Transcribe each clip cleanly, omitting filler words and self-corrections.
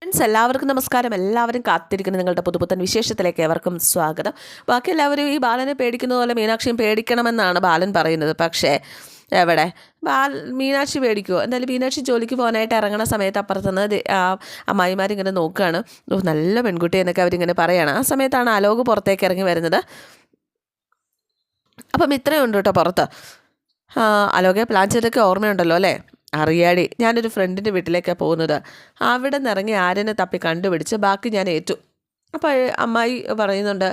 Friends എല്ലാവർക്കും നമസ്കാരം. എല്ലാവരും കാത്തിരിക്കുന്ന നിങ്ങളുടെ പുതുപുത്തൻ വിശേഷത്തിലേക്ക് ഏവർക്കും സ്വാഗതം. ബാക്കി എല്ലാവരും ഈ ബാലനെ പേടിക്കുന്നത് പോലെ മീനാക്ഷിയും പേടിക്കണമെന്നാണ് ബാലൻ പറയുന്നത്. പക്ഷേ എവിടെ മീനാക്ഷി പേടിക്കുമോ? എന്തായാലും മീനാക്ഷി ജോലിക്ക് പോകാനായിട്ട് ഇറങ്ങണ സമയത്ത് അപ്പുറത്തുനിന്ന് അമ്മായിമാരിങ്ങനെ നോക്കുകയാണ്. നല്ല പെൺകുട്ടി എന്നൊക്കെ അവരിങ്ങനെ പറയുകയാണ്. ആ സമയത്താണ് അലോക് പുറത്തേക്ക് ഇറങ്ങി വരുന്നത്. അപ്പം ഇത്രയും ഉണ്ട് കേട്ടോ പുറത്ത്. അലോകെ പ്ലാൻ ചെയ്തൊക്കെ ഓർമ്മയുണ്ടല്ലോ അല്ലേ? അറിയാടി, ഞാനൊരു ഫ്രണ്ടിൻ്റെ വീട്ടിലേക്കാണ് പോകുന്നത്. അവിടെ നിന്ന് ഇറങ്ങി ആര്യനെ തപ്പി കണ്ടുപിടിച്ച് ബാക്കി ഞാൻ ഏറ്റു. അപ്പോൾ അമ്മായി പറയുന്നുണ്ട്,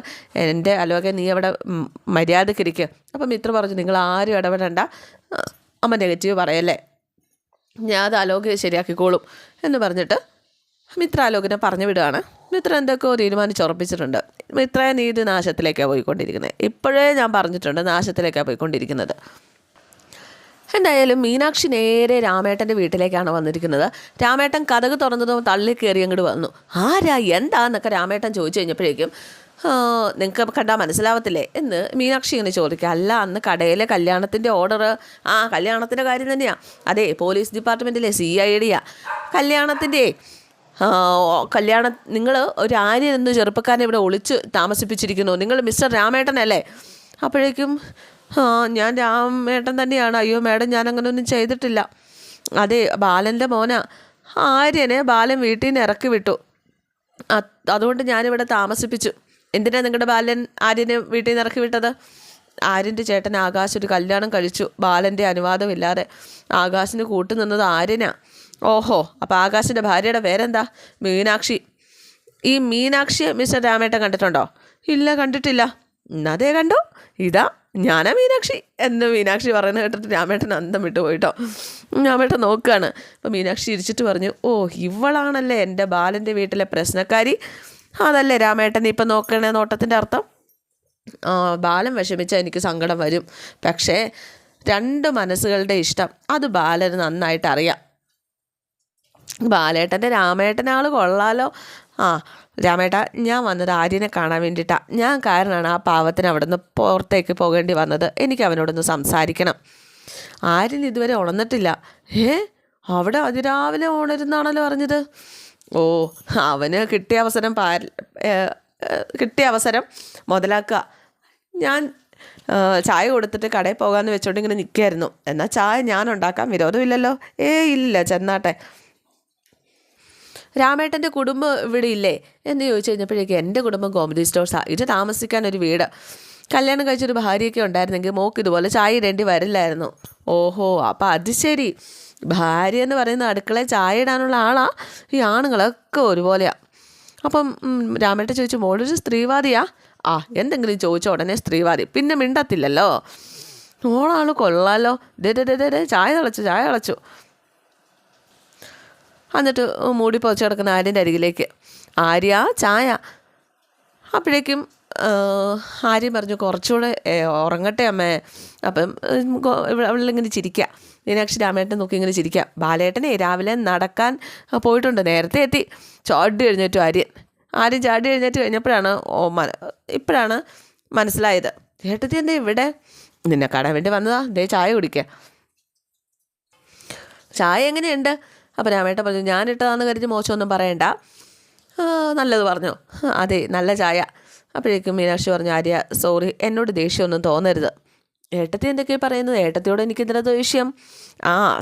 എൻ്റെ അലോകെ നീ അവിടെ മര്യാദക്കിരിക്കുക. അപ്പം മിത്ര പറഞ്ഞു, നിങ്ങൾ ആരും ഇടപെടണ്ട, അമ്മ നെഗറ്റീവ് പറയല്ലേ, ഞാൻ അത് അലോകെ ശരിയാക്കിക്കോളും എന്ന് പറഞ്ഞിട്ട് മിത്ര അലോകിനെ പറഞ്ഞു വിടുകയാണ്. മിത്ര എന്തൊക്കെയോ തീരുമാനിച്ചുറപ്പിച്ചിട്ടുണ്ട്. മിത്രയെ നീതി നാശത്തിലേക്കാണ് പോയിക്കൊണ്ടിരിക്കുന്നത്. ഇപ്പോഴേ ഞാൻ പറഞ്ഞിട്ടുണ്ട്, നാശത്തിലേക്കാണ് പോയിക്കൊണ്ടിരിക്കുന്നത്. എന്തായാലും മീനാക്ഷി നേരെ രാമേട്ടൻ്റെ വീട്ടിലേക്കാണ് വന്നിരിക്കുന്നത്. രാമേട്ടൻ കതക് തുറന്നതും തള്ളി കയറി അങ്ങോട്ട് വന്നു. ആരാ എന്താന്നൊക്കെ രാമേട്ടൻ ചോദിച്ചു കഴിഞ്ഞപ്പോഴേക്കും, നിങ്ങൾക്ക് കണ്ടാൽ മനസ്സിലാവത്തില്ലേ എന്ന് മീനാക്ഷി ഇങ്ങനെ ചോദിക്കുക. അല്ല, അന്ന് കടയിലെ കല്യാണത്തിൻ്റെ ഓർഡർ, കല്യാണത്തിൻ്റെ കാര്യം തന്നെയാണ്. അതെ, പോലീസ് ഡിപ്പാർട്ട്മെൻറ്റിലെ CID കല്യാണത്തിൻ്റെ നിങ്ങൾ ഒരു ആര്യൻ എന്ന് ചെറുപ്പക്കാരനെ ഇവിടെ ഒളിച്ച് താമസിപ്പിച്ചിരിക്കുന്നു. നിങ്ങൾ മിസ്റ്റർ രാമേട്ടനല്ലേ? അപ്പോഴേക്കും ഞാൻ രാമേട്ടൻ തന്നെയാണ്. അയ്യോ മേഡം, ഞാനങ്ങനെ ഒന്നും ചെയ്തിട്ടില്ല. അതെ, ബാലൻ്റെ മോനാ. ആര്യനെ ബാലൻ വീട്ടിൽ നിന്ന് ഇറക്കി വിട്ടു, അതുകൊണ്ട് ഞാനിവിടെ താമസിപ്പിച്ചു. എന്തിനാണ് നിങ്ങളുടെ ബാലൻ ആര്യനെ വീട്ടിൽ നിന്ന് ഇറക്കി വിട്ടത്? ആര്യൻ്റെ ചേട്ടൻ ആകാശ് ഒരു കല്യാണം കഴിച്ചു, ബാലൻ്റെ അനുവാദമില്ലാതെ. ആകാശിന് കൂട്ടുനിന്നത് ആര്യനാ. ഓഹോ, അപ്പോൾ ആകാശിൻ്റെ ഭാര്യയുടെ പേരെന്താ? മീനാക്ഷി. ഈ മീനാക്ഷിയെ മിസ്റ്റർ രാമേട്ടൻ കണ്ടിട്ടുണ്ടോ? ഇല്ല, കണ്ടിട്ടില്ല. അതേ കണ്ടു, ഇതാ ഞാനാ മീനാക്ഷി എന്ന് മീനാക്ഷി പറയുന്നത് കേട്ടിട്ട് രാമേട്ടൻ അന്തം വിട്ടു പോയിട്ടോ. രാമേട്ടൻ നോക്കുകയാണ്. അപ്പോൾ മീനാക്ഷി ഇരിച്ചിട്ട് പറഞ്ഞു, ഓ ഇവളാണല്ലേ എൻ്റെ ബാലൻ്റെ വീട്ടിലെ പ്രശ്നക്കാരി. അതല്ലേ രാമേട്ടൻ ഇപ്പം നോക്കണേ നോട്ടത്തിൻ്റെ അർത്ഥം? ബാലൻ വിഷമിച്ചാൽ എനിക്ക് സങ്കടം വരും. പക്ഷേ രണ്ട് മനസ്സുകളുടെ ഇഷ്ടം അത് ബാലന് നന്നായിട്ട് അറിയാം. ബാലേട്ടൻ്റെ രാമേട്ടനാൾ കൊള്ളാലോ. രാമേട്ട, ഞാൻ വന്നത് ആര്യനെ കാണാൻ വേണ്ടിയിട്ടാണ്. ഞാൻ കാരണമാണ് ആ പാവത്തിന് അവിടെ നിന്ന് പുറത്തേക്ക് പോകേണ്ടി വന്നത്. എനിക്ക് അവനോടൊന്ന് സംസാരിക്കണം. ആര്യൻ ഇതുവരെ ഉണർന്നിട്ടില്ല. അവിടെ അതിരാവിലെ ഉണരുന്നാണല്ലോ പറഞ്ഞത്. ഓ, അവന് കിട്ടിയ അവസരം മുതലാക്കുക. ഞാൻ ചായ കൊടുത്തിട്ട് കടയിൽ പോകാമെന്ന് വെച്ചോണ്ട് ഇങ്ങനെ നിൽക്കുകയായിരുന്നു. എന്നാൽ ചായ ഞാൻ ഉണ്ടാക്കാം, വിരോധമില്ലല്ലോ. ഇല്ല, ചെന്നാട്ടെ. രാമേട്ടൻ്റെ കുടുംബം ഇവിടെ ഇല്ലേ എന്ന് ചോദിച്ചു കഴിഞ്ഞപ്പോഴേക്കും, എൻ്റെ കുടുംബം ഗോമതി സ്റ്റോഴ്സാണ്. ഇത് താമസിക്കാൻ ഒരു വീട്, കല്യാണം കഴിച്ചൊരു ഭാര്യയൊക്കെ ഉണ്ടായിരുന്നെങ്കിൽ മോക്ക് ഇതുപോലെ ചായ ഇടേണ്ടി വരില്ലായിരുന്നു. ഓഹോ, അപ്പോൾ അത് ശരി. ഭാര്യ എന്ന് പറയുന്ന അടുക്കളയിൽ ചായ ഇടാനുള്ള ആളാ. ഈ ആണുങ്ങളൊക്കെ ഒരുപോലെയാണ്. അപ്പം രാമേട്ടൻ ചോദിച്ചു, മോളൊരു സ്ത്രീവാദിയാ? എന്തെങ്കിലും ചോദിച്ച ഉടനെ സ്ത്രീവാദി, പിന്നെ മിണ്ടത്തില്ലല്ലോ. മോളാൾ കൊള്ളാലോ. ചായ തിളച്ചു. എന്നിട്ട് മൂടി പൊതിച്ച് കിടക്കുന്ന ആര്യൻ്റെ അരികിലേക്ക്, ആര്യ ചായ. അപ്പോഴേക്കും ആര്യൻ പറഞ്ഞു, കുറച്ചുകൂടെ ഉറങ്ങട്ടെ അമ്മേ. അപ്പം അവളിങ്ങനെ ചിരിക്കുക. മീനാക്ഷി രാമേട്ടൻ നോക്കി ഇങ്ങനെ ചിരിക്കുക. ബാലേട്ടനെ രാവിലെ നടക്കാൻ പോയിട്ടുണ്ട്, നേരത്തെ എത്തി. ചാടി എഴുന്നേറ്റു ആര്യൻ ചാടി എഴുന്നേറ്റ് കഴിഞ്ഞപ്പോഴാണ് ഇപ്പോഴാണ് മനസ്സിലായത്, ഏട്ടത്തി എന്താ ഇവിടെ? നിന്നെ കാണാൻ വേണ്ടി വന്നതാ, ചായ കുടിക്കുക. ചായ എങ്ങനെയുണ്ട്? അപ്പോൾ രാമേട്ടൻ പറഞ്ഞു, ഞാനിട്ടതാന്ന് കരുതി മോശമൊന്നും പറയണ്ട, നല്ലത് പറഞ്ഞു. അതെ, നല്ല ചായ. അപ്പോഴേക്കും മീനാക്ഷി പറഞ്ഞു, ആര്യ സോറി, എന്നോട് ദേഷ്യമൊന്നും തോന്നരുത്. ഏട്ടത്തി എന്തൊക്കെയാണ് പറയുന്നത്? ഏട്ടത്തിയോട് എനിക്കെന്തിനാ ദേഷ്യം?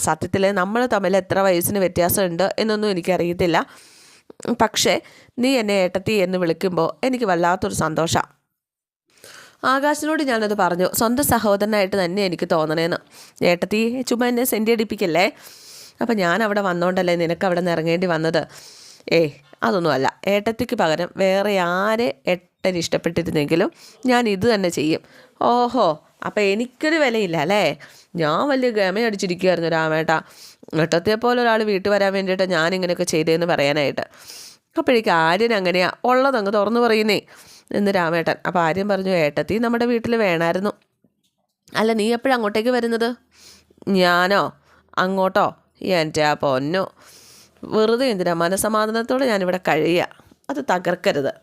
സത്യത്തിൽ നമ്മൾ തമ്മിൽ എത്ര വയസ്സിന് വ്യത്യാസമുണ്ട് എന്നൊന്നും എനിക്കറിയത്തില്ല. പക്ഷേ നീ എന്നെ ഏട്ടത്തി എന്ന് വിളിക്കുമ്പോൾ എനിക്ക് വല്ലാത്തൊരു സന്തോഷമാണ്. ആകാശിനോട് ഞാനത് പറഞ്ഞു, സ്വന്തം സഹോദരനായിട്ട് തന്നെ എനിക്ക് തോന്നണേന്ന്. ഏട്ടത്തി ചുമ്മാ എന്നെ സെൻറ്റി അടിപ്പിക്കല്ലേ. അപ്പം ഞാൻ അവിടെ വന്നോണ്ടല്ലേ നിനക്ക് അവിടെ നിന്ന് ഇറങ്ങേണ്ടി വന്നത്? അതൊന്നുമല്ല. ഏട്ടത്തിക്ക് പകരം വേറെ ആരെ ഏട്ടന് ഇഷ്ടപ്പെട്ടിരുന്നെങ്കിലും ഞാൻ ഇത് തന്നെ ചെയ്യും. ഓഹോ, അപ്പം എനിക്കൊരു വിലയില്ല അല്ലേ? ഞാൻ വലിയ ഗമയടിച്ചിരിക്കുമായിരുന്നു രാമേട്ട. ഏട്ടത്തിയെ പോലെ ഒരാൾ വീട്ടിൽ വരാൻ വേണ്ടിയിട്ട് ഞാനിങ്ങനെയൊക്കെ ചെയ്തതെന്ന് പറയാനായിട്ട്. അപ്പോഴേക്കും ആര്യൻ അങ്ങനെയാ ഉള്ളതങ്ങ് തുറന്നു പറയുന്നേ എന്ന് രാമേട്ടൻ. അപ്പോൾ ആര്യൻ പറഞ്ഞു, ഏട്ടത്തി നമ്മുടെ വീട്ടിൽ വേണമായിരുന്നു. അല്ല, നീ എപ്പോഴും അങ്ങോട്ടേക്ക് വരുന്നത്? ഞാനോ? അങ്ങോട്ടോ? എൻ്റെ പൊന്നോ, വെറുതെ എന്തിനാ മനസമാധാനത്തോടെ ഞാനിവിടെ കഴിയുക, അത് തകർക്കരുത്.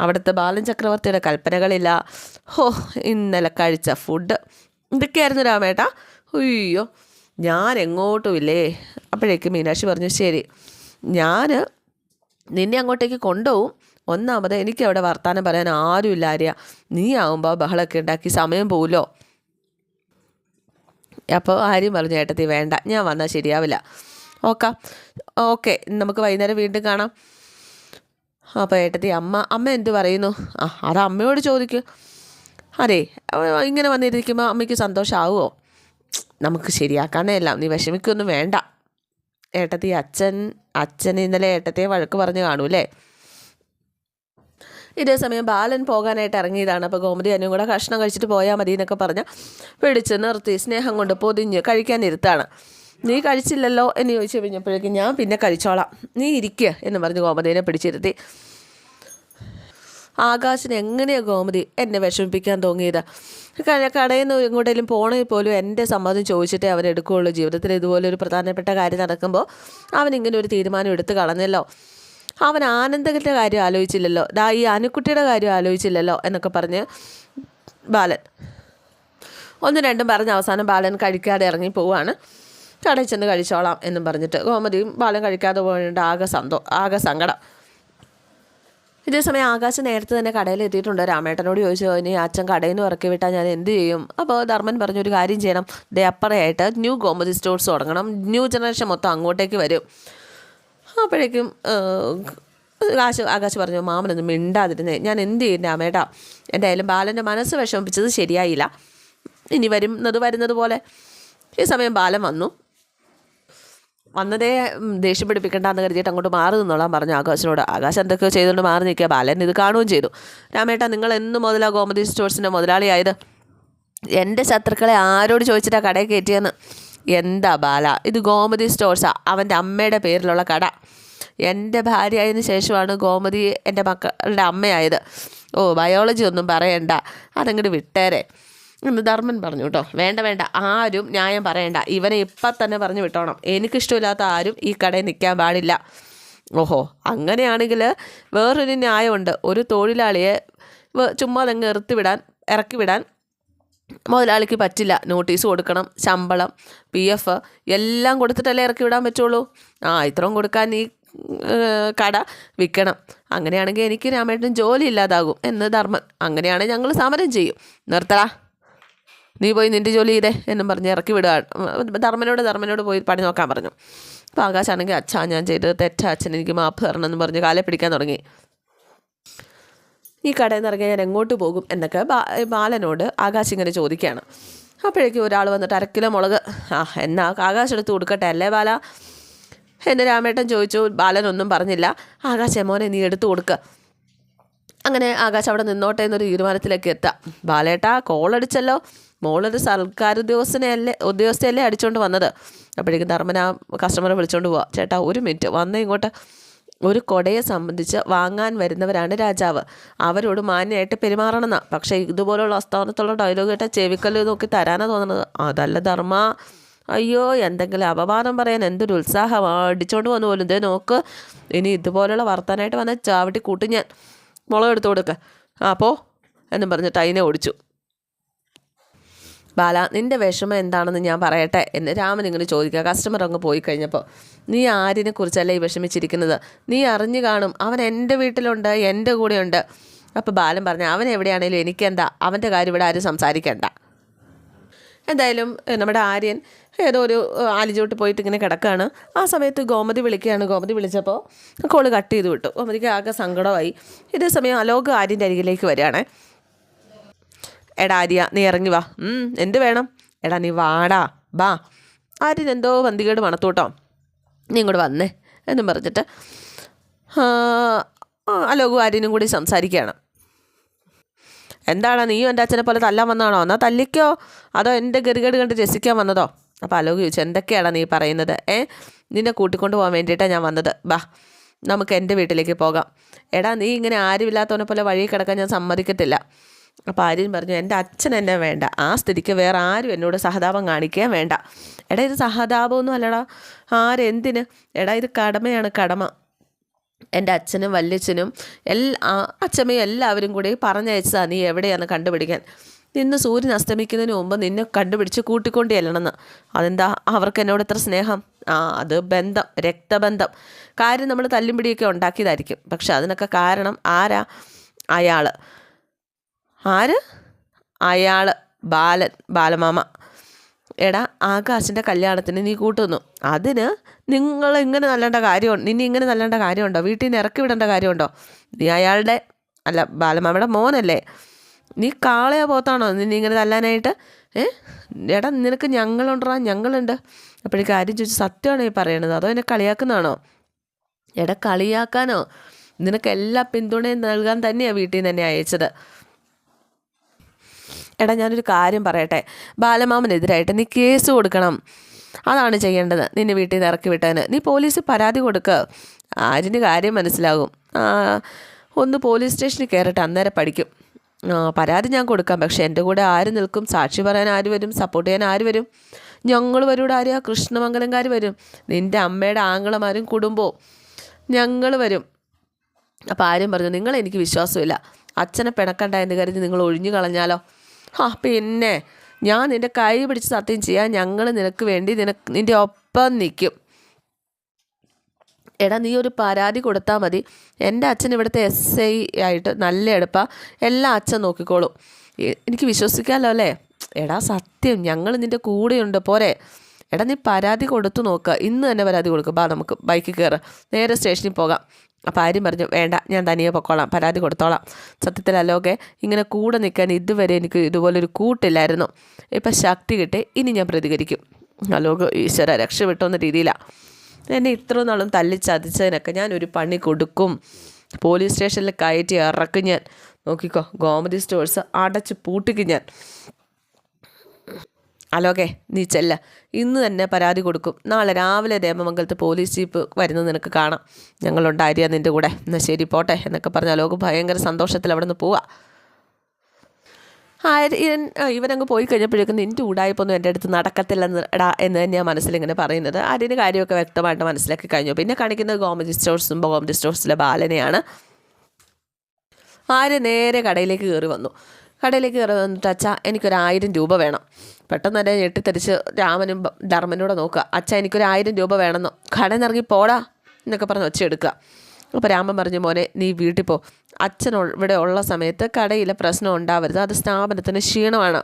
അവിടുത്തെ ബാലൻ ചക്രവർത്തിയുടെ കൽപ്പനകളില്ല. ഇന്നലെ കഴിച്ച ഫുഡ് ഇതൊക്കെയായിരുന്നു രാമേട്ട. ഞാൻ എങ്ങോട്ടും ഇല്ലേ. അപ്പോഴേക്കും മീനാക്ഷി പറഞ്ഞു, ശരി, ഞാൻ നിന്നെ അങ്ങോട്ടേക്ക് കൊണ്ടുപോകും. ഒന്നാമത് എനിക്ക് അവിടെ വർത്താനം പറയാൻ ആരുമില്ല ആര്യ. നീ ആവുമ്പോൾ ബഹളമൊക്കെ ഉണ്ടാക്കി സമയം പോവുമല്ലോ. അപ്പോൾ ആര്യം പറഞ്ഞു, ഏട്ടത്തി വേണ്ട, ഞാൻ വന്നാൽ ശരിയാവില്ല. ഓക്കെ നമുക്ക് വൈകുന്നേരം വീണ്ടും കാണാം. അപ്പോൾ ഏട്ടത്തി അമ്മ എന്ത് പറയുന്നു? അത് അമ്മയോട് ചോദിക്കൂ. അതെ, ഇങ്ങനെ വന്നിരിക്കുമ്പോൾ അമ്മയ്ക്ക് സന്തോഷമാവുമോ? നമുക്ക് ശരിയാക്കാനേ എല്ലാം, നീ വിഷമിക്കൊന്നും വേണ്ട. ഏട്ടത്തി അച്ഛൻ ഇന്നലെ ഏട്ടത്തെ വഴക്ക് പറഞ്ഞു കാണൂല്ലേ? ഇതേ സമയം ബാലൻ പോകാനായിട്ട് ഇറങ്ങിയതാണ്. അപ്പോൾ ഗോമതി അനുവും കൂടെ കഷ്ണം കഴിച്ചിട്ട് പോയാൽ മതി എന്നൊക്കെ പറഞ്ഞ് പിടിച്ച് നിർത്തി സ്നേഹം കൊണ്ട് പൊതിഞ്ഞ് കഴിക്കാനിരുത്താണ്. നീ കഴിച്ചില്ലല്ലോ എന്ന് ചോദിച്ചു കഴിഞ്ഞപ്പോഴേക്കും ഞാൻ പിന്നെ കഴിച്ചോളാം, നീ ഇരിക്കുക എന്ന് പറഞ്ഞ് ഗോമതിനെ പിടിച്ചിരുത്തി. ആകാശിന് എങ്ങനെയാണ് ഗോമതി എന്നെ വിഷമിപ്പിക്കാൻ തോന്നിയത്? കടയിൽ നിന്ന് എങ്ങോട്ടേലും പോണെങ്കിൽ പോലും എൻ്റെ സമ്മതം ചോദിച്ചിട്ടേ അവൻ എടുക്കുകയുള്ളൂ. ജീവിതത്തിൽ ഇതുപോലെ ഒരു പ്രധാനപ്പെട്ട കാര്യം നടക്കുമ്പോൾ അവനിങ്ങനെ ഒരു തീരുമാനം എടുത്ത് കളഞ്ഞല്ലോ. അവൻ ആനന്ദത്തിൻ്റെ കാര്യം ആലോചിച്ചില്ലല്ലോ, ഈ അനുക്കുട്ടിയുടെ കാര്യം ആലോചിച്ചില്ലല്ലോ എന്നൊക്കെ പറഞ്ഞ് ബാലൻ ഒന്നും രണ്ടും പറഞ്ഞ് അവസാനം ബാലൻ കഴിക്കാതെ ഇറങ്ങി പോവുകയാണ്. കടയിൽ ചെന്ന് കഴിച്ചോളാം എന്നും പറഞ്ഞിട്ട് ഗോമതിയും ബാലൻ കഴിക്കാതെ പോയിട്ട് ആകെ സങ്കടം. ഇതേസമയം ആകാശം നേരത്തെ തന്നെ കടയിൽ എത്തിയിട്ടുണ്ട്. രാമേട്ടനോട് ചോദിച്ചു, ഇനി അച്ഛൻ കടയിൽ നിന്ന് ഇറക്കി വിട്ടാൽ ഞാൻ എന്ത് ചെയ്യും? അപ്പോൾ ധർമ്മൻ പറഞ്ഞൊരു കാര്യം ചെയ്യണം, അപ്പുറയായിട്ട് ന്യൂ ഗോമതി സ്റ്റോഴ്സ് തുടങ്ങണം, ന്യൂ ജനറേഷൻ മൊത്തം അങ്ങോട്ടേക്ക് വരും. അപ്പോഴേക്കും ആകാശ് പറഞ്ഞു, മാമനൊന്നും മിണ്ടാതിരുന്നേ, ഞാൻ എന്ത് ചെയ്യും രാമേട്ടാ? എന്തായാലും ബാലൻ്റെ മനസ്സ് വിഷമിപ്പിച്ചത് ശരിയായില്ല, ഇനി വരുന്നത് പോലെ. ഈ സമയം ബാലൻ വന്നതേ ദേഷ്യം പിടിപ്പിക്കേണ്ടെന്ന് കരുതിയിട്ട് അങ്ങോട്ട് മാറി നിന്നോളാൻ പറഞ്ഞു ആകാശിനോട്. ആകാശം എന്തൊക്കെയോ ചെയ്തുകൊണ്ട് മാറി നിൽക്കുക. ബാലൻ ഇത് കാണുകയും ചെയ്തു. രാമേട്ടാ, നിങ്ങൾ എന്ന് മുതലാണ് ഗോമതി സ്റ്റോഴ്സിൻ്റെ മുതലാളിയായത്? എൻ്റെ ശത്രുക്കളെ ആരോട് ചോദിച്ചിട്ടാണ് കടയിൽ കയറ്റിയെന്ന്? എന്താ ബാല, ഇത് ഗോമതി സ്റ്റോഴ്സാണ്, അവൻ്റെ അമ്മയുടെ പേരിലുള്ള കട. എൻ്റെ ഭാര്യ ആയതിനു ശേഷമാണ് ഗോമതി എൻ്റെ മക്കളുടെ അമ്മയായത്. ബയോളജി ഒന്നും പറയണ്ട, അതങ്ങോട്ട് വിട്ടേരെ എന്ന് ധർമ്മൻ പറഞ്ഞു കേട്ടോ. വേണ്ട, ആരും ന്യായം പറയണ്ട, ഇവനെ ഇപ്പം തന്നെ പറഞ്ഞു വിട്ടോണം. എനിക്കിഷ്ടമില്ലാത്ത ആരും ഈ കടയിൽ നിൽക്കാൻ പാടില്ല. അങ്ങനെയാണെങ്കിൽ വേറൊരു ന്യായമുണ്ട്. ഒരു തൊഴിലാളിയെ ചുമ്മാ അങ്ങ് ഇറക്കി വിടാൻ മുതലാളിക്ക് പറ്റില്ല. നോട്ടീസ് കൊടുക്കണം, ശമ്പളം, PF എല്ലാം കൊടുത്തിട്ടല്ലേ ഇറക്കി വിടാൻ പറ്റുള്ളൂ. ഇത്രയും കൊടുക്കാൻ ഈ കട വിൽക്കണം. അങ്ങനെയാണെങ്കിൽ എനിക്ക് രാമേട്ടൻ ജോലി ഇല്ലാതാകും എന്ന് ധർമ്മൻ. അങ്ങനെയാണെങ്കിൽ ഞങ്ങൾ സമരം ചെയ്യും. നിർത്തടാ, നീ പോയി നിൻ്റെ ജോലി ചെയ്തേ എന്നും പറഞ്ഞ് ഇറക്കി വിടുക. ധർമ്മനോട് പോയി പണി നോക്കാൻ പറഞ്ഞു. അപ്പോൾ ആകാശാണെങ്കിൽ, അച്ഛാ ഞാൻ ചെയ്തത് തെറ്റാ, അച്ഛൻ എനിക്ക് മാപ്പ് തരണമെന്ന് പറഞ്ഞ് കാലെ പിടിക്കാൻ തുടങ്ങി. ഈ കടയിൽ നിന്ന് ഇറങ്ങിയാൽ ഞാൻ എങ്ങോട്ട് പോകും എന്നൊക്കെ ബാലനോട് ആകാശ് ഇങ്ങനെ ചോദിക്കുകയാണ്. അപ്പോഴേക്കും ഒരാൾ വന്നിട്ട് 1 കിലോ മുളക് എന്നാ ആകാശ് എടുത്ത് കൊടുക്കട്ടെ അല്ലേ ബാല എന്ന് രാമേട്ടൻ ചോദിച്ചു. ബാലനൊന്നും പറഞ്ഞില്ല. ആകാശ് മോനെ നീ എടുത്തു കൊടുക്കുക. അങ്ങനെ ആകാശ് അവിടെ നിന്നോട്ടെ എന്നൊരു തീരുമാനത്തിലേക്ക് എത്താം. ബാലേട്ടാ, കോളടിച്ചല്ലോ, മോളൊരു സർക്കാർ ഉദ്യോഗസ്ഥയല്ലേ അടിച്ചുകൊണ്ട് വന്നത്. അപ്പോഴേക്കും ധർമ്മൻ ആ കസ്റ്റമറെ വിളിച്ചുകൊണ്ട് പോവാം. ചേട്ടാ 1 മിനിറ്റ് വന്നേ ഇങ്ങോട്ട്. ഒരു കൊടയെ സംബന്ധിച്ച് വാങ്ങാൻ വരുന്നവരാണ് രാജാവ്, അവരോട് മാന്യമായിട്ട് പെരുമാറണമെന്നാണ്. പക്ഷേ ഇതുപോലുള്ള അസ്ഥാനത്തുള്ള ഡയലോഗ് കേട്ടാൽ ചെവിക്കല്ല് നോക്കി തരാനാണ് തോന്നുന്നത്. അതല്ല ധർമ്മ, അയ്യോ എന്തെങ്കിലും അപവാദം പറയാൻ എന്തൊരു ഉത്സാഹം, അടിച്ചോണ്ട് വന്നു പോലും. ഇതേ നോക്ക്, ഇനി ഇതുപോലുള്ള വർത്താനായിട്ട് വന്ന ചാവട്ടി കൂട്ടും ഞാൻ. മുളക് എടുത്തു കൊടുക്കുക. പോ എന്നും പറഞ്ഞിട്ട് അതിനെ ഓടിച്ചു. ബാല, നിൻ്റെ വിഷമം എന്താണെന്ന് ഞാൻ പറയട്ടെ എന്ന് രാമൻ ഇങ്ങനെ ചോദിക്കുക. കസ്റ്റമർ അങ്ങ് പോയി കഴിഞ്ഞപ്പോൾ, നീ ആരിനെ കുറിച്ചല്ല ഈ വിഷമിച്ചിരിക്കുന്നത്? നീ അറിഞ്ഞു കാണും, അവൻ എൻ്റെ വീട്ടിലുണ്ട്, എൻ്റെ കൂടെയുണ്ട്. അപ്പോൾ ബാലൻ പറഞ്ഞു, അവൻ എവിടെയാണേലും എനിക്കെന്താ, അവൻ്റെ കാര്യം ഇവിടെ ആരും സംസാരിക്കണ്ട. എന്തായാലും നമ്മുടെ ആര്യൻ ഏതോ ഒരു ആലിച്ചോട്ട് പോയിട്ട് ഇങ്ങനെ കിടക്കുകയാണ്. ആ സമയത്ത് ഗോമതി വിളിക്കുകയാണ്. ഗോമതി വിളിച്ചപ്പോൾ കോള് കട്ട് ചെയ്ത് വിട്ടു. ഗോമതിക്ക് ആകെ സങ്കടമായി. ഇതേ സമയം അലോക് ആര്യൻ്റെ അരികിലേക്ക് വരികയാണ്. എടാ ആര്യ, നീ ഇറങ്ങി വാ. എന്ത് വേണം? എടാ നീ വാടാ, ബാ. ആര്യൻ എന്തോ വന്തികേട് മണത്തൂട്ടോ, നീ ഇങ്ങോട്ട് വന്നേ എന്നും പറഞ്ഞിട്ട് അലോകും ആര്യനും കൂടി സംസാരിക്കുകയാണ്. എന്താണ്, നീയും എൻ്റെ അച്ഛനെ പോലെ തല്ലാൻ വന്നതാണോ? എന്നാൽ തല്ലിക്കോ, അതോ എൻ്റെ ഗതികേട് കണ്ട് രസിക്കാൻ വന്നതോ? അപ്പോൾ അലോക് ചോദിച്ചു, എന്തൊക്കെയാണ് നീ പറയുന്നത്? നിന്നെ കൂട്ടിക്കൊണ്ട് പോകാൻ വേണ്ടിയിട്ടാണ് ഞാൻ വന്നത്. ബാ, നമുക്ക് എൻ്റെ വീട്ടിലേക്ക് പോകാം. എടാ നീ ഇങ്ങനെ ആരുമില്ലാത്തവനെ പോലെ വഴി കിടക്കാൻ ഞാൻ സമ്മതിക്കത്തില്ല. അപ്പോൾ ആര്യൻ പറഞ്ഞു, എൻ്റെ അച്ഛൻ എന്നെ വേണ്ട, ആ സ്ഥിതിക്ക് വേറെ ആരും എന്നോട് സഹതാപം കാണിക്കാൻ വേണ്ട. എടാ ഇത് സഹതാപമൊന്നും അല്ലടാ. ആരെന്തിന്? എടാ ഇത് കടമയാണ്, കടമ. എൻ്റെ അച്ഛനും വല്യച്ഛനും അച്ഛമ്മയും എല്ലാവരും കൂടി പറഞ്ഞയച്ചതാണ് നീ എവിടെയാണെന്ന് കണ്ടുപിടിക്കാൻ. ഇന്ന് സൂര്യൻ അസ്തമിക്കുന്നതിന് മുമ്പ് നിന്നെ കണ്ടുപിടിച്ച് കൂട്ടിക്കൊണ്ട് ചെല്ലണമെന്ന്. അതെന്താ അവർക്ക് എന്നോട് ഇത്ര സ്നേഹം? അത് ബന്ധം, രക്തബന്ധം. കാര്യം നമ്മൾ തല്ലും പിടിയൊക്കെ ഉണ്ടാക്കിയതായിരിക്കും, പക്ഷെ അതിനൊക്കെ കാരണം ആരാ? അയാൾ ബാലമാമ. എടാ, ആകാശിൻ്റെ കല്യാണത്തിന് നീ കൂട്ടുന്നു, അതിന് നിങ്ങൾ ഇങ്ങനെ നല്ലേണ്ട കാര്യമുണ്ടോ? നിന്നെ ഇങ്ങനെ നല്ലേണ്ട കാര്യമുണ്ടോ? വീട്ടിൽ നിന്ന് ഇറക്കി വിടേണ്ട കാര്യമുണ്ടോ? നീ അയാളുടെ ബാലമാമയുടെ മോനല്ലേ? നീ കാളയോ പോത്താണോ നിന്നെ ഇങ്ങനെ തല്ലാനായിട്ട്? എടാ, നിനക്ക് ഞങ്ങളുണ്ട്. അപ്പോഴേക്കും ആരും ചോദിച്ചു, സത്യമാണോ ഈ പറയണത്, അതോ എന്നെ കളിയാക്കുന്നതാണോ? എടാ, കളിയാക്കാനോ? നിനക്ക് എല്ലാ പിന്തുണയും നൽകാൻ തന്നെയാണ് വീട്ടിൽ നിന്ന് തന്നെ അയച്ചത്. എടാ, ഞാനൊരു കാര്യം പറയട്ടെ, ബാലമാമനെതിരായിട്ട് നീ കേസ് കൊടുക്കണം, അതാണ് ചെയ്യേണ്ടത്. നിന്നെ വീട്ടിൽ നിന്ന് ഇറക്കി വിട്ടതിന് നീ പോലീസിൽ പരാതി കൊടുക്കുക. ആരിന് കാര്യം മനസ്സിലാകും. ഒന്ന് പോലീസ് സ്റ്റേഷനിൽ കയറട്ടെ, അന്നേരം പഠിക്കും. പരാതി ഞാൻ കൊടുക്കാം, പക്ഷേ എൻ്റെ കൂടെ ആര് നിൽക്കും? സാക്ഷി പറയാൻ ആര് വരും? സപ്പോർട്ട് ചെയ്യാൻ ആര് വരും? ഞങ്ങൾ വരൂടെ. ആര്യാ? കൃഷ്ണമംഗലംകാർ വരും, നിൻ്റെ അമ്മയുടെ ആങ്ങളമാരും കുടുംബവും ഞങ്ങൾ വരും. അപ്പോൾ ആരും പറഞ്ഞു, നിങ്ങളെനിക്ക് വിശ്വാസമില്ല, അച്ഛനെ പിണക്കണ്ട എന്ന് കരുതി നിങ്ങൾ ഒഴിഞ്ഞു കളഞ്ഞാലോ? പിന്നെ ഞാൻ നിൻ്റെ കൈ പിടിച്ച് സത്യം ചെയ്യാൻ, ഞങ്ങൾ നിനക്ക് വേണ്ടി നിൻ്റെ ഒപ്പം നിൽക്കും. എടാ, നീ ഒരു പരാതി കൊടുത്താൽ മതി, എൻ്റെ അച്ഛൻ ഇവിടുത്തെ SI ആയിട്ട് നല്ല എടുപ്പാ, എല്ലാം അച്ഛൻ നോക്കിക്കോളും, എനിക്ക് വിശ്വസിക്കാമല്ലോ അല്ലേ? എടാ, സത്യം, ഞങ്ങൾ നിൻ്റെ കൂടെയുണ്ട്, പോരെ? എടാ, നീ പരാതി കൊടുത്തു നോക്കുക, ഇന്ന് തന്നെ പരാതി കൊടുക്കുക. നമുക്ക് ബൈക്കിൽ കയറ്, നേരെ സ്റ്റേഷനിൽ പോകാം. അപ്പോൾ ആരും പറഞ്ഞു, വേണ്ട, ഞാൻ തനിയെ പൊക്കോളാം, പരാതി കൊടുത്തോളാം. സത്യത്തിൽ അലോകെ, ഇങ്ങനെ കൂടെ നിൽക്കാൻ ഇതുവരെ എനിക്ക് ഇതുപോലൊരു കൂട്ടില്ലായിരുന്നു. ഇപ്പം ശക്തി കിട്ടി, ഇനി ഞാൻ പ്രതികരിക്കും. അലോക്, ഈശ്വര രക്ഷപ്പെട്ടോ എന്ന രീതിയിലാണ്. എന്നെ ഇത്ര നാളും തല്ലിച്ചതിച്ചതിനൊക്കെ ഞാനൊരു പണി കൊടുക്കും. പോലീസ് സ്റ്റേഷനിൽ കയറ്റി ഇറക്കും ഞാൻ. നോക്കിക്കോ, ഗോമതി സ്റ്റോഴ്സ് അടച്ച് പൂട്ടിക്കും ഞാൻ. അലോകെ, നീ ചെല്ല, ഇന്ന് തന്നെ പരാതി കൊടുക്കും. നാളെ രാവിലെ ദേവമംഗലത്ത് പോലീസ് ജീപ്പ് വരുന്നത് നിനക്ക് കാണാം. ഞങ്ങളുണ്ട് ആര്യ നിൻ്റെ കൂടെ. എന്നാൽ ശരി, പോട്ടെ എന്നൊക്കെ പറഞ്ഞ് അലോക് ഭയങ്കര സന്തോഷത്തിൽ അവിടെ നിന്ന് പോവാ. ഇവനങ്ങ് പോയി കഴിഞ്ഞപ്പോഴേക്കും നിൻ്റെ ഉടായ്പൊന്നും എൻ്റെ അടുത്ത് നടക്കത്തില്ലെന്ന് എന്ന് തന്നെയാണ് മനസ്സിലിങ്ങനെ പറയുന്നത്. ആര്യന് കാര്യമൊക്കെ വ്യക്തമായിട്ട് മനസ്സിലാക്കി കഴിഞ്ഞു. പിന്നെ കാണിക്കുന്നത് ഗോമതി സ്റ്റോഴ്സിലെ ബാലനെയാണ്. ആര്യ നേരെ കടയിലേക്ക് കയറി വന്നിട്ട്, അച്ഛാ, എനിക്കൊരു രൂപ വേണം. പെട്ടെന്ന് തന്നെ ഞെട്ടിത്തെറിച്ച് രാമനും ധർമ്മനോടെ നോക്കുക. അച്ഛാ, എനിക്കൊരു രൂപ വേണമെന്നോ? കടയിൽ നിന്ന് ഇറങ്ങി പോടാ എന്നൊക്കെ പറഞ്ഞ് ഒച്ചയെടുക്കുക. അപ്പോൾ രാമൻ പറഞ്ഞു, മോനെ, നീ വീട്ടിൽ പോ. അച്ഛൻ ഇവിടെ ഉള്ള സമയത്ത് കടയിലെ പ്രശ്നം ഉണ്ടാവരുത്, അത് സ്ഥാപനത്തിന് ക്ഷീണമാണ്.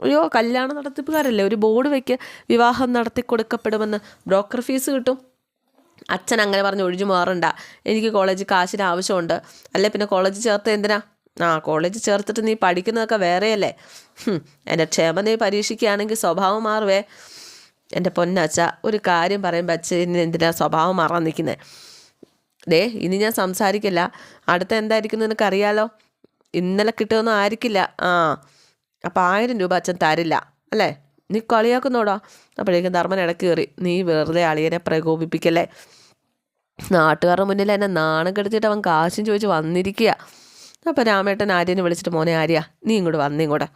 അയ്യോ, കല്യാണ നടത്തിപ്പുകാരല്ലേ, ഒരു ബോർഡ് വയ്ക്ക്, വിവാഹം നടത്തി കൊടുക്കപ്പെടുമെന്ന്, ബ്രോക്കർ ഫീസ് കിട്ടും. അച്ഛൻ അങ്ങനെ പറഞ്ഞ് ഒഴിഞ്ഞു മാറണ്ട, എനിക്ക് കോളേജിൽ കാശിന് ആവശ്യമുണ്ട്. അല്ലേ പിന്നെ കോളേജിൽ ചേർത്ത് എന്തിനാ? കോളേജിൽ ചേർത്തിട്ട് നീ പഠിക്കുന്നതൊക്കെ വേറെയല്ലേ? എൻ്റെ ക്ഷമ നീ പരീക്ഷിക്കുകയാണെങ്കിൽ സ്വഭാവം മാറുവേ. എൻ്റെ പൊന്നച്ഛ, ഒരു കാര്യം പറയുമ്പോൾ അച്ഛന് എന്തിനാ സ്വഭാവം മാറാൻ നിൽക്കുന്നത്? ഇനി ഞാൻ സംസാരിക്കില്ല. അടുത്ത എന്തായിരിക്കും നിനക്കറിയാലോ. ഇന്നലെ കിട്ടുമെന്നും ആയിരിക്കില്ല. അപ്പോൾ 1000 രൂപ അച്ഛൻ തരില്ല അല്ലേ? നീ കളിയാക്കുന്നോടാ. അപ്പോഴേക്കും ധർമ്മൻ ഇടയ്ക്ക് കയറി, നീ വെറുതെ അളിയനെ പ്രകോപിപ്പിക്കല്ലേ. നാട്ടുകാരുടെ മുന്നിൽ എന്നെ നാണം കെടുത്തിട്ട് അവൻ കാശും ചോദിച്ച് വന്നിരിക്കുക. അപ്പോൾ രാമേട്ടൻ ആര്യനെ വിളിച്ചിട്ട്, മോനെ ആര്യ, നീ ഇങ്ങോട്ട് വന്നിങ്ങോട്ട്.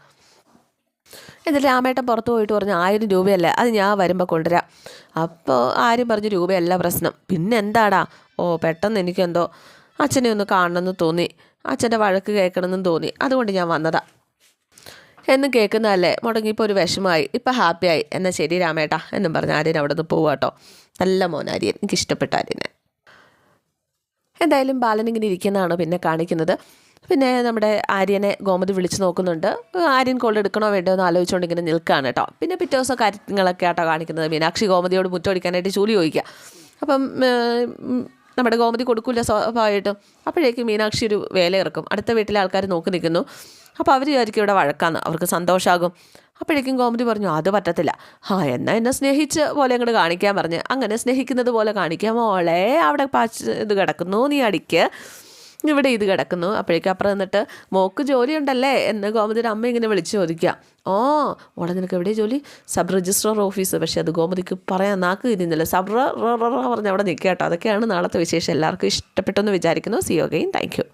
എന്നിട്ട് രാമേട്ടൻ പുറത്ത് പോയിട്ട് പറഞ്ഞു, 1000 രൂപയല്ലേ, അത് ഞാൻ വരുമ്പോൾ കൊണ്ടുവരാം. അപ്പോൾ ആര്യം പറഞ്ഞു, രൂപയല്ല പ്രശ്നം, പിന്നെ എന്താടാ? പെട്ടെന്ന് എനിക്കെന്തോ അച്ഛനെ ഒന്ന് കാണണമെന്ന് തോന്നി, അച്ഛൻ്റെ വഴക്ക് കേൾക്കണമെന്ന് തോന്നി, അതുകൊണ്ട് ഞാൻ വന്നതാ. എന്നും കേൾക്കുന്നതല്ലേ, മുടങ്ങിയപ്പോൾ ഒരു വിഷമമായി, ഇപ്പം ഹാപ്പിയായി. എന്നാൽ ശരി രാമേട്ടാ എന്നും പറഞ്ഞ് ആര്യൻ അവിടെ നിന്ന് പോവുക കേട്ടോ. നല്ല മോൻ ആര്യൻ, എനിക്കിഷ്ടപ്പെട്ട ആര്യനെ. എന്തായാലും ബാലനിങ്ങനെ ഇരിക്കുന്നതാണ് പിന്നെ കാണിക്കുന്നത്. പിന്നെ നമ്മുടെ ആര്യനെ ഗോമതി വിളിച്ച് നോക്കുന്നുണ്ട്. ആര്യൻ കോൾ എടുക്കണോ വേണ്ടോ എന്ന് ആലോചിച്ചുകൊണ്ട് ഇങ്ങനെ നിൽക്കുകയാണ് കേട്ടോ. പിന്നെ പിറ്റേ ദിവസം കാര്യങ്ങളൊക്കെ ആട്ടോ കാണിക്കുന്നത്. മീനാക്ഷി ഗോമതിയോട് മുറ്റമടിക്കാനായിട്ട് ജോലി ചോദിക്കുക. അപ്പം നമ്മുടെ ഗോമതി കൊടുക്കില്ല സ്വാഭാവികമായിട്ടും. അപ്പോഴേക്കും മീനാക്ഷി ഒരു വേല ഇറക്കും. അടുത്ത വീട്ടിലെ ആൾക്കാർ നോക്കി നിൽക്കുന്നു. അപ്പോൾ അവർ വിചാരിക്കും ഇവിടെ വഴക്കാന്ന്, അവർക്ക് സന്തോഷമാകും. അപ്പോഴേക്കും ഗോമതി പറഞ്ഞു, അത് പറ്റത്തില്ല. എന്നാൽ എന്നെ സ്നേഹിച്ച പോലെ അങ്ങോട്ട് കാണിക്കാൻ പറഞ്ഞ്, അങ്ങനെ സ്നേഹിക്കുന്നത് പോലെ കാണിക്കാം. മോളെ, അവിടെ ഇത് കിടക്കുന്നു, നീ അടിക്ക്, ഇവിടെ ഇത് കിടക്കുന്നു. അപ്പോഴേക്കും അപ്പുറം നിന്നിട്ട്, മോക്ക് ജോലിയുണ്ടല്ലേ എന്ന് ഗോമതിയുടെ അമ്മ ഇങ്ങനെ വിളിച്ച് ചോദിക്കുക. മോളെ, നിനക്ക് എവിടെ ജോലി? Sub registrar office. പക്ഷേ അത് ഗോമതിക്ക് പറയാൻ നാക്ക് തിരിയുന്നില്ല. പറഞ്ഞ് അവിടെ നിൽക്കുക കേട്ടോ. അതൊക്കെയാണ് നാളത്തെ വിശേഷം. എല്ലാവർക്കും ഇഷ്ടപ്പെട്ടെന്ന് വിചാരിക്കുന്നു. C you again. Thank you.